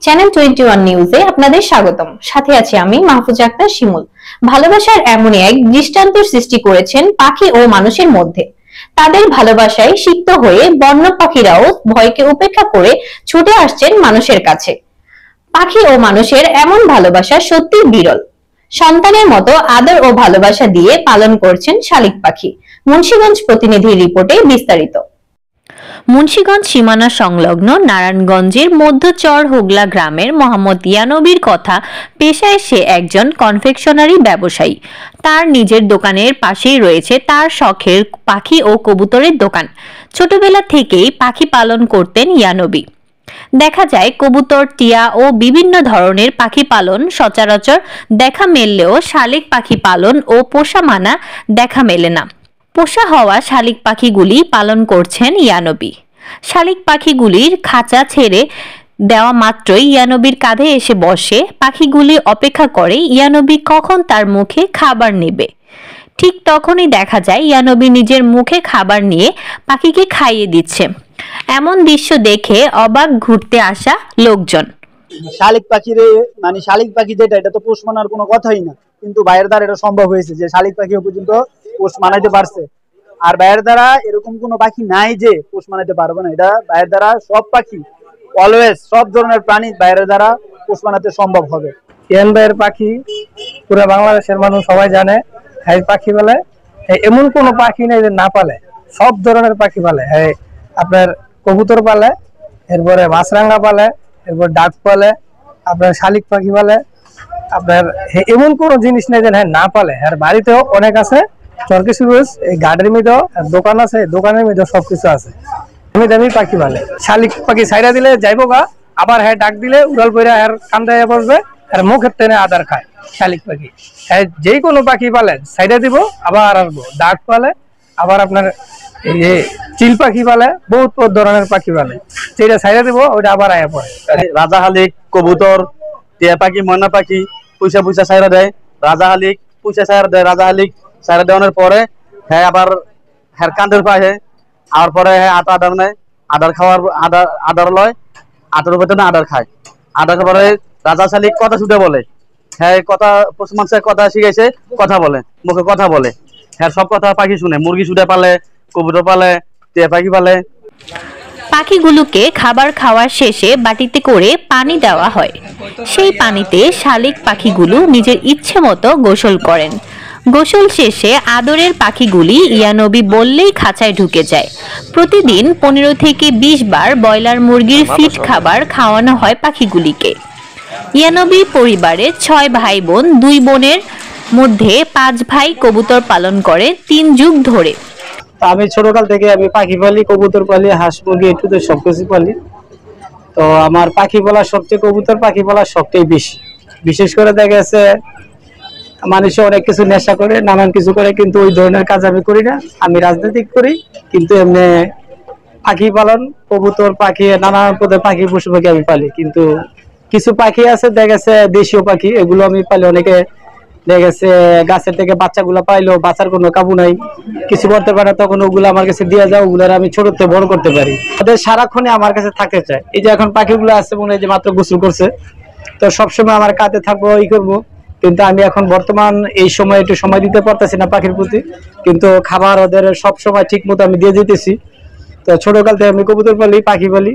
Channel 21 নিউজে আপনাদের স্বাগতম। সাথে আছি আমি মাহফুজ আক্তার শিমুল। ভালোবাসার এমনই এক দৃষ্টান্ত সৃষ্টি করেছেন পাখি ও মানুষের মধ্যে। তাদের ভালোবাসায় সিক্ত হয়ে বন্য পাখিরাও ভয়কে উপেক্ষা করে ছুটে আসছেন মানুষের কাছে। পাখি ও মানুষের এমন ভালোবাসা সত্যি বিরল। সন্তানের মতো আদর ও ভালোবাসা দিয়ে পালন করছেন শালিক পাখি। মুন্সিগঞ্জ প্রতিনিধির রিপোর্টে বিস্তারিত। মুন্সিগঞ্জ সীমানা সংলগ্ন নারায়ণগঞ্জের মধ্যচর হোগলা গ্রামের মোহাম্মদ ইয়ানবীর কথা, পেশায় সে একজন কনফেকশনারি ব্যবসায়ী। তার নিজের দোকানের পাশেই রয়েছে তার শখের পাখি ও কবুতরের দোকান। ছোটবেলা থেকেই পাখি পালন করতেন ইয়ানবী। দেখা যায় কবুতর, টিয়া ও বিভিন্ন ধরনের পাখি পালন সচরাচর দেখা মেললেও শালিক পাখি পালন ও পোষা মানা দেখা মেলে না। পোষা হওয়া শালিক পাখিগুলি পালন করছেন ইয়ানবী। শালিক পাখিগুলির খাঁচা ছেড়ে দেওয়া মাত্রই ইয়ানবীর কাঁধে এসে বসে। পাখিগুলি অপেক্ষা করে ইয়ানবী কখন তার মুখে খাবার নেবে। ঠিক তখনই দেখা যায় ইয়ানবী নিজের মুখে খাবার নিয়ে পাখিকে খাইয়ে দিচ্ছে। এমন দৃশ্য দেখে অবাক ঘুরতে আসা লোকজন। শালিক পাখির শালিক পাখি যেটা, এটা তো পোষ মানার কোনো কথাই না, কিন্তু ভাইয়ের দ্বারা এটা সম্ভব হয়েছে যে শালিক পাখি পর্যন্ত পোষ মানাইতে পারছে। আর ভাইয়ের দ্বারা এরকম কোনো পাখি নাই যে পোষ মানাইতে পারবে না। এটা ভাইয়ের দ্বারা সব পাখি, অলওয়েজ সব ধরনের প্রাণী ভাইয়ের দ্বারা পোষ মানাতে সম্ভব হবে। ইয়ান ভাইয়ের পাখি পুরো বাংলাদেশের মানুষ সবাই জানে। এই পাখি বলে এমন কোনো পাখি নেই যে না পালে, সব ধরনের পাখি পালে। আপনার কবুতর পালে, এরপরে মাছরাঙ্গা পালে, এরপর ডাক পালে, আপনার শালিক পাখি পালে। আপনার এমন কোন জিনিস নেই যে না পালে। আর বাড়িতেও অনেক আছে, চরকিসুরুজ এই গার্ডের মধ্যেও দোকান আছে, দোকানের মধ্যে সবকিছু আছে। দামি পাখি পালে। শালিক পাখি ছাইরা দিলে যাইবো গা, আবার হ্যাঁ ডাক দিলে উড়াল পইরা হ্যাঁ কান্দায় বসবে, আর মুখের টেনে আদার খায় শালিক পাখি। হ্যাঁ যে কোনো পাখি পালে ছাইরা দিব, আবার আসবো। ডাক পালে, আবার আপনার এই যে চিল পাখি পালে, বহুত ধরনের পাখি পালে। যেটা ছাইরা দিব ওইটা আবার আয়া পড়ে। রাজা হালিক, কবুতর, টিয়া পাখি, ময়না পাখি পয়সা পয়সা ছাইরা দেয়। রাজা হালিক পয়সা ছাইরা দেয়। রাজা হালিক ছাইরা দেওয়ানোর পরে হ্যাঁ আবার হ্যাঁ কান্দের পায়ে আর পরে হ্যাঁ আদার নেয়। আদার খাওয়ার আদার লয়, আদার উপরে না আদার খায়। আদার পরে রাজা শালিক কথা শুধু বলে। হ্যাঁ কথা পশু মানুষের কথা শিখাইছে, কথা বলে, মুখে কথা বলে। হ্যাঁ সব কথা পাখি শুনে। মুরগি শুনে পালে, কবুতর পালে, টিয়া পাখি পালে। পাখিগুলোকে খাবার খাওয়ার শেষে বাটিতে করে পানি দেওয়া হয়। সেই পানিতে শালিক পাখিগুলো নিজের ইচ্ছে মতো গোসল করেন। গোসল শেষে আদরের পাখিগুলি ইয়ানবী বললেই খাঁচায় ঢুকে যায়। প্রতিদিন 15 থেকে 20 বার ব্রয়লার মুরগির ফিড খাবার খাওয়ানো হয় পাখিগুলিকে। ইয়ানবী পরিবারের 6 ভাই বোন, 2 বোনের মধ্যে 5 ভাই কবুতর পালন করে 3 যুগ ধরে। আমি ছোটকাল থেকে আমি পাখি পালি, কবুতর পালি, হাঁস মুরগি একটু তো সবকিছু পালি। তো আমার পাখি পালা সবচেয়ে, কবুতর পাখি পালা সবচেয়ে বেশি। বিশেষ করে দেখা গেছে মানুষ অনেক কিছু নেশা করে, নানান কিছু করে, কিন্তু ওই ধরনের কাজ আমি করি না। আমি রাজনৈতিক করি, কিন্তু এমনি পাখি পালন, কবুতর পাখি, নানান পদের পাখি, পশু পাখি আমি পালি। কিন্তু কিছু পাখি আছে দেখা গেছে দেশীয় পাখি, এগুলো আমি পালি। অনেকে দেখা গেছে গাছের থেকে বাচ্চাগুলো পাইলো, বাচ্চার কোনো কাবু নাই, কিছু করতে পারে, তখন ওগুলো আমার কাছে দিয়ে যাও, ওগুলো আমি ছোট থেকে বড় করতে পারি। ওদের সারাক্ষণে আমার কাছে থাকতে চায়। এই যে এখন পাখিগুলো আছে মনে হয় যে মাত্র গোসল করছে, তো সবসময় আমার কাছে থাকবো, ই করবো। কিন্তু আমি এখন বর্তমান এই সময় একটু সময় দিতে পারতেছি না পাখির প্রতি, কিন্তু খাবার ওদের সব সময় ঠিক মতো আমি দিয়ে যেতেছি। তো ছোটকাল থেকে আমি কবুতর পালি, পাখি পালি।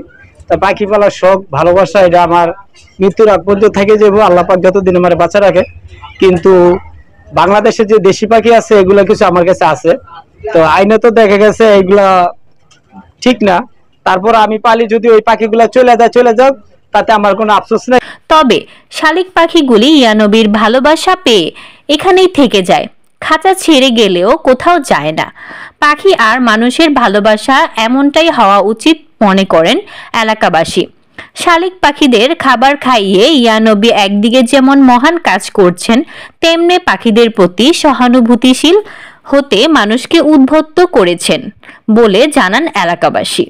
তা পাখি পালার শখ, ভালোবাসা, এটা আমার মৃত্যুর আগ পর্যন্ত থেকে যাবো, আল্লাহ পাক যতদিন আমার বাঁচা রাখে। কিন্তু বাংলাদেশে যে দেশি পাখি আছে এগুলা কিছু আমার কাছে আছে, তো আইনে তো দেখা গেছে এগুলা ঠিক না। তারপর আমি পালি, যদি ওই পাখিগুলা চলে যাক, তাতে আমার কোনো আফসোস নেই। তবে শালিক পাখিগুলি ইয়ানবীর ভালোবাসা পেয়ে এখানেই থেকে যায়। খাঁচা ছেড়ে গেলেও কোথাও যায় না। পাখি আর মানুষের ভালোবাসা এমনটাই হওয়া উচিত মনে করেন এলাকাবাসী। শালিক পাখিদের খাবার খাইয়ে ইয়ানবী একদিকে যেমন মহান কাজ করছেন, তেমনি পাখিদের প্রতি সহানুভূতিশীল হতে মানুষকে উদ্বুদ্ধ করেছেন বলে জানান এলাকাবাসী।